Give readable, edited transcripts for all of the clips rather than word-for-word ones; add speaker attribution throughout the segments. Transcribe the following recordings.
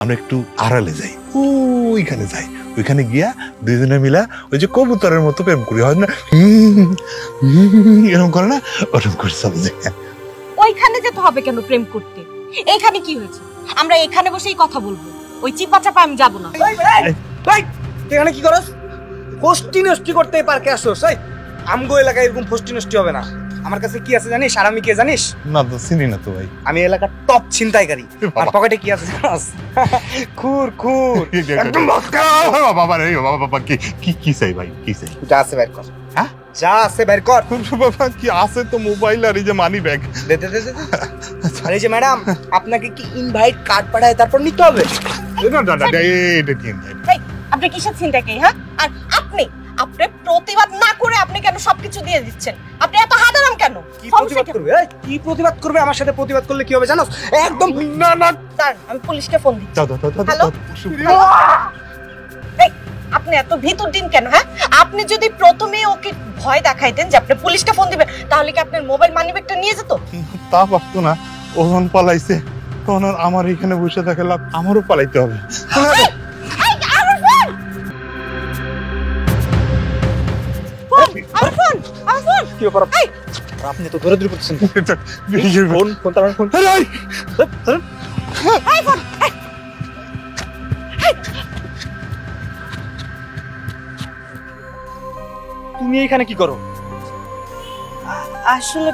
Speaker 1: আমরা একটু আড়ালে যাই, ওইখানে যাই, ওইখানে গিয়া দুইজনে মিলা ওই যে কবুতরের মতো প্রেম করি, হয় না এরকম করে না, ওরকম করে চলে যায়।
Speaker 2: ওইখানে যেতে হবে কেন প্রেম করতে? এইখানে কি হয়েছে? আমরা এখানে বসেই কথা বলবো, ওই চিপা চাপা আমি যাবো না।
Speaker 3: এখানে কি করস? ফষ্টি নষ্টি করতে পার্কে আসছস? আমগো এলাকায় এরকম ফষ্টি নষ্টি হবে না। আমার কাছে কি আছে জানিস? আর আমি কে জানিস?
Speaker 1: না তো চিনি না তো ভাই।
Speaker 3: আমি এলাকার টপ ছিনতাইকারী। আর পকেটে কি আছে জানাস? খুর খুর একদম মস্কা।
Speaker 1: বাবা রে বাবা, কি চাই ভাই, কি চাই?
Speaker 3: যা আছে বের কর।
Speaker 1: হ্যাঁ
Speaker 3: যা আছে বের কর।
Speaker 1: বাবা কি আছে? তো মোবাইল আর এই যে মানি ব্যাগ।
Speaker 3: দে দে দে। আরে যে ম্যাডাম, আপনাকে কি ইনভাইট কার্ড পাঠায় তারপর নিতে হবে?
Speaker 1: না এটা কি ইনভাইট?
Speaker 2: আপনি কিসের চিন্তা কি? হ্যাঁ, আর আপনি প্রতিবাদ না করে আপনি কেন সবকিছু দিয়ে দিচ্ছেন? আপনি এত হাদারাম কেন?
Speaker 3: কি প্রতিবাদ করবে? কি প্রতিবাদ করবে? আমার সাথে প্রতিবাদ করলে কি হবে জানোস? একদম
Speaker 1: না
Speaker 2: স্যার, আমি পুলিশকে ফোন দিচ্ছি।
Speaker 1: হ্যালো,
Speaker 2: আপনি এত ভিতর দিন কেন? হ্যাঁ, আপনি যদি প্রথমেই ওকে ভয় দেখাইতেন যে আপনি পুলিশকে ফোন দিবেন, তাহলে কি আপনার মোবাইল মানিব্যাগটা নিয়ে যেত?
Speaker 1: তা পারতো না, ওজন পালাইছে, তখন আমার এখানে বসে থাকা লাভ, আমারও পালাইতে হবে।
Speaker 3: আপনি তো ধরে ধরে করছেন। তুমি এখানে কি করো?
Speaker 2: আসলে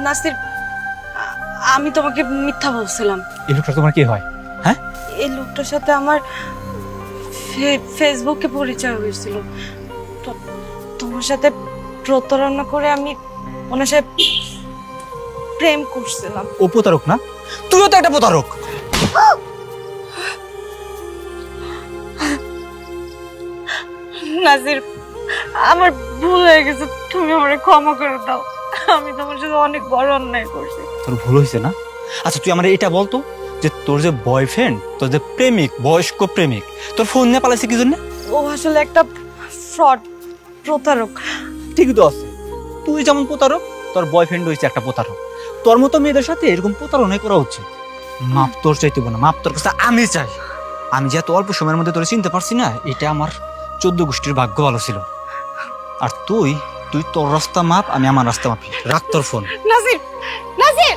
Speaker 2: নাসির, আমি তোমাকে মিথ্যা বলছিলাম।
Speaker 4: এই লোকটা তোমার কি হয়? হ্যাঁ,
Speaker 2: এই লোকটার সাথে আমার ফেসবুকে পরিচয় হয়েছিল। তোমার সাথে প্রতারণা করে আমি ওনার সাথে প্রেম করছিলাম।
Speaker 4: ও প্রতারক না? তুইও তো একটা প্রতারক।
Speaker 2: নাসির, আমার ভুল হয়ে গেছে, তুমি আমাকে ক্ষমা করে দাও। আমি তোমার সাথে অনেক বড় অন্যায় করছি।
Speaker 4: তোর ভুল হয়েছে না? আচ্ছা তুই আমার এটা বলতো যে তোর যে বয়ফ্রেন্ড, তোর যে প্রেমিক, বয়স্ক প্রেমিক, তোর ফোন নিয়ে পালাইছে কি জন্য?
Speaker 2: ও আসলে একটা ফ্রড, প্রতারক।
Speaker 4: ঠিকই তো আছে, তুই যেমন প্রতারক, তোর বয়ফ্রেন্ড হয়েছে একটা প্রতারক। তোর মতো মেয়েদের সাথে এরকম প্রতারণা করা উচিত। মাপ তোর চাইতে না, মাপ তোর কাছে আমি চাই। আমি যে এত অল্প সময়ের মধ্যে তোর চিনতে পারছি না, এটা আমার 14 গোষ্ঠীর ভাগ্য ভালো ছিল। আর তুই তোর রাস্তা মাপ, আমি আমার রাস্তা মাপি। রাখ তোর ফোন।
Speaker 2: নাসির, নাসির।